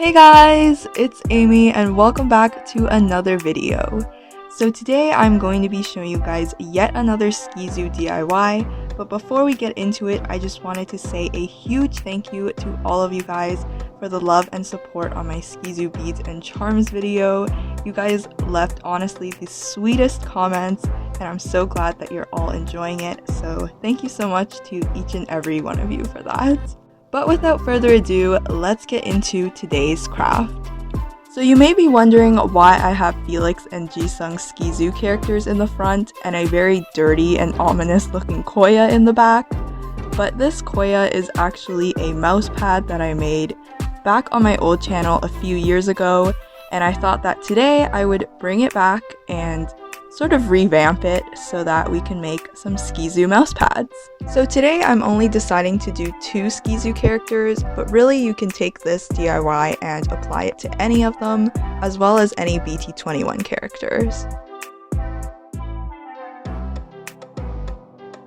Hey guys, it's Amy and welcome back to another video. So today I'm going to be showing you guys yet another SKZOO DIY, but before we get into it, I just wanted to say a huge thank you to all of you guys for the love and support on my SKZOO beads and charms video. You guys left honestly the sweetest comments and I'm so glad that you're all enjoying it, so thank you so much to each and every one of you for that. But without further ado, let's get into today's craft. So you may be wondering why I have Felix and Jisung's SKZOO characters in the front and a very dirty and ominous looking Koya in the back. But this Koya is actually a mouse pad that I made back on my old channel a few years ago, and I thought that today I would bring it back and sort of revamp it so that we can make some SKZOO mouse pads. So today I'm only deciding to do 2 SKZOO characters, but really you can take this DIY and apply it to any of them, as well as any BT21 characters.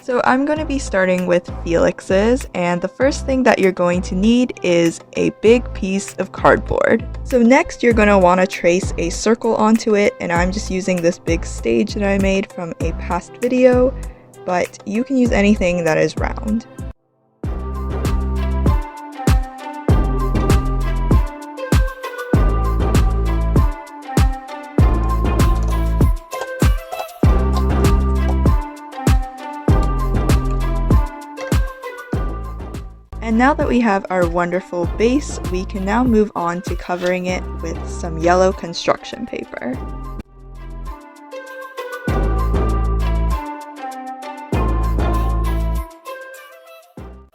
So I'm going to be starting with Felix's, and the first thing that you're going to need is a big piece of cardboard. So next you're going to want to trace a circle onto it, and I'm just using this big stage that I made from a past video, but you can use anything that is round. And now that we have our wonderful base, we can now move on to covering it with some yellow construction paper.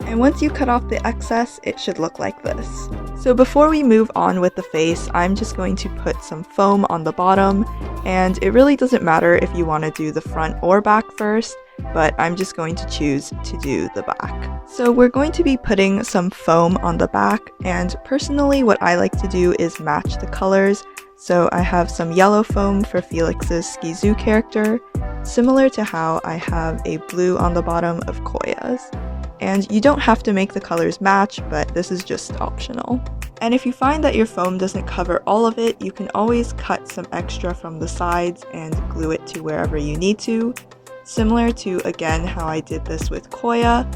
And once you cut off the excess, it should look like this. So before we move on with the face, I'm just going to put some foam on the bottom, and it really doesn't matter if you want to do the front or back first, but I'm just going to choose to do the back. So we're going to be putting some foam on the back, and personally what I like to do is match the colors. So I have some yellow foam for Felix's SKZOO character, similar to how I have a blue on the bottom of Koya's. And you don't have to make the colors match, but this is just optional. And if you find that your foam doesn't cover all of it, you can always cut some extra from the sides and glue it to wherever you need to. Similar to, again, how I did this with Koya,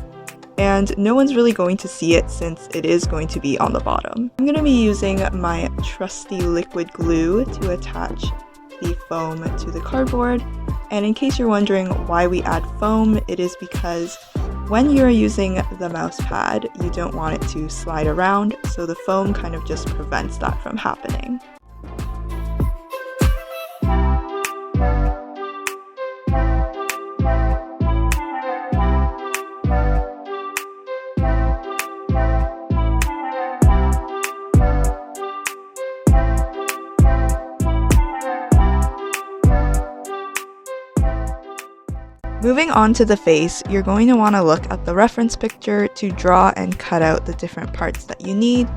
and no one's really going to see it since it is going to be on the bottom. I'm going to be using my trusty liquid glue to attach the foam to the cardboard, and in case you're wondering why we add foam, it is because when you're using the mouse pad, you don't want it to slide around, so the foam kind of just prevents that from happening. Moving on to the face, you're going to want to look at the reference picture to draw and cut out the different parts that you need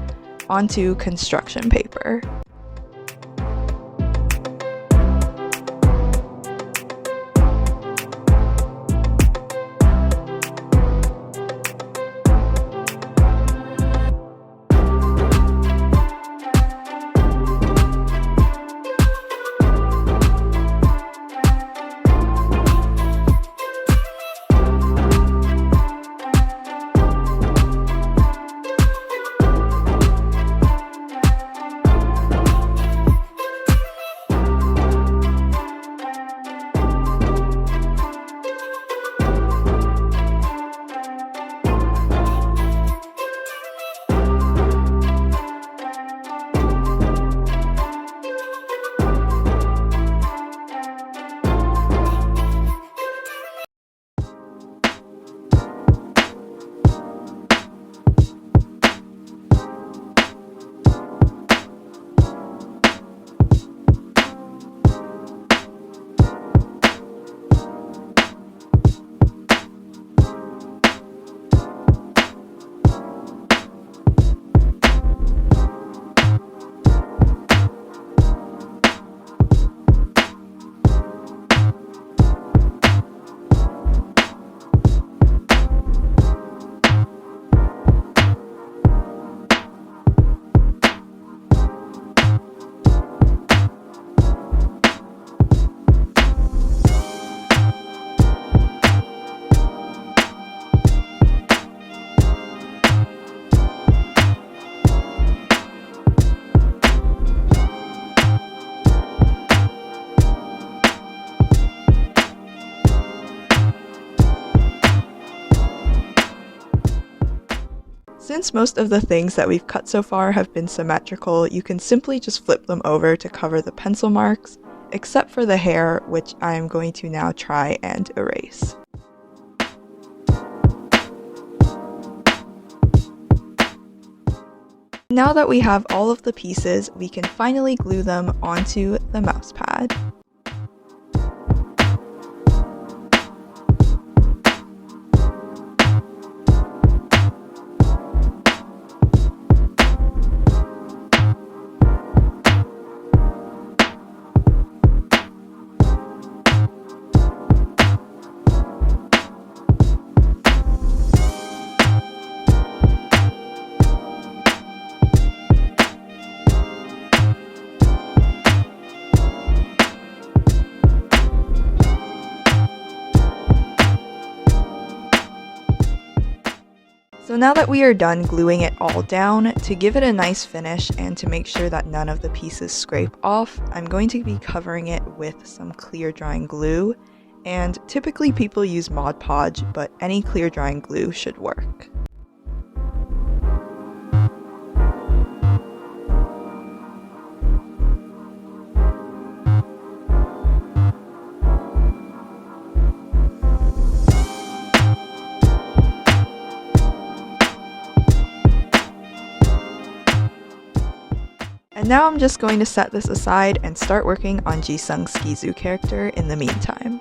onto construction paper. Since most of the things that we've cut so far have been symmetrical, you can simply just flip them over to cover the pencil marks, except for the hair, which I'm going to now try and erase. Now that we have all of the pieces, we can finally glue them onto the mouse pad. So now that we are done gluing it all down, to give it a nice finish and to make sure that none of the pieces scrape off, I'm going to be covering it with some clear drying glue. And typically people use Mod Podge, but any clear drying glue should work. And now I'm just going to set this aside and start working on Jisung's SKZOO character in the meantime.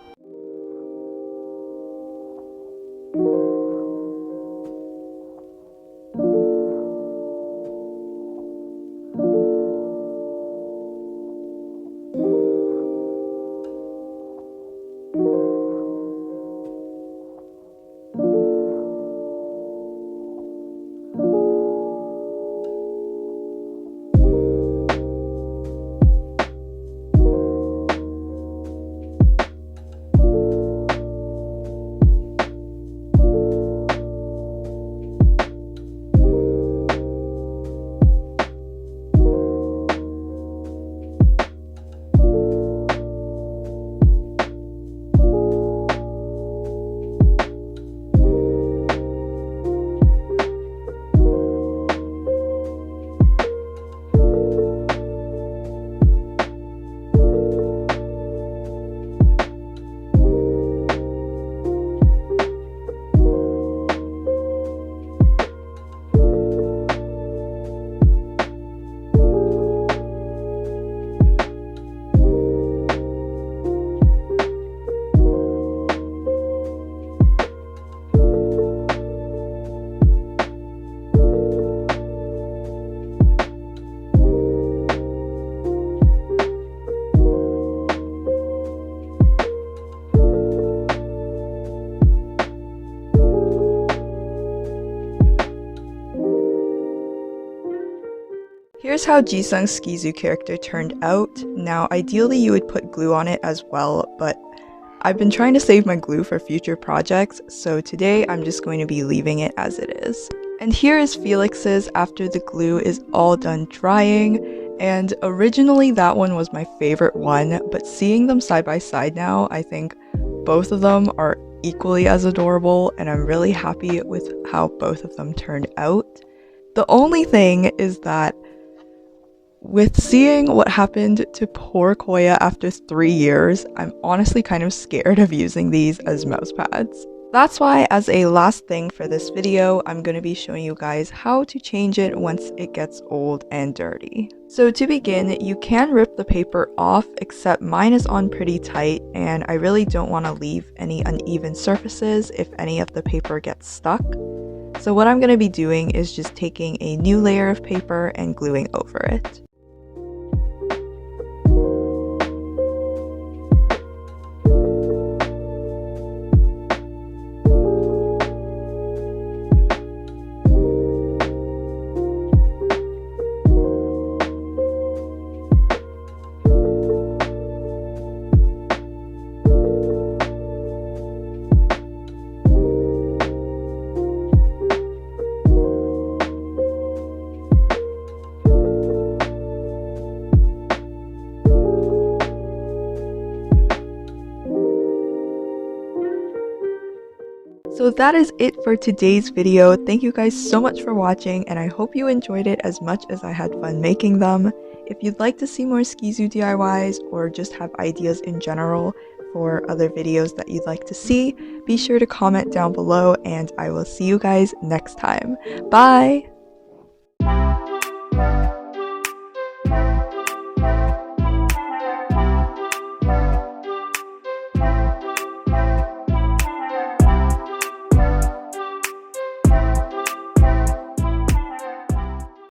Here's how Jisung's SKZOO character turned out. Now, ideally you would put glue on it as well, but I've been trying to save my glue for future projects, so today I'm just going to be leaving it as it is. And here is Felix's after the glue is all done drying, and originally that one was my favorite one, but seeing them side by side now, I think both of them are equally as adorable, and I'm really happy with how both of them turned out. The only thing is that with seeing what happened to poor Koya after 3 years, I'm honestly kind of scared of using these as mouse pads. That's why, as a last thing for this video, I'm going to be showing you guys how to change it once it gets old and dirty. So to begin, you can rip the paper off, except mine is on pretty tight and I really don't want to leave any uneven surfaces if any of the paper gets stuck. So what I'm going to be doing is just taking a new layer of paper and gluing over it. So that is it for today's video. Thank you guys so much for watching, and I hope you enjoyed it as much as I had fun making them. If you'd like to see more SKZOO DIYs or just have ideas in general for other videos that you'd like to see, be sure to comment down below, and I will see you guys next time. Bye!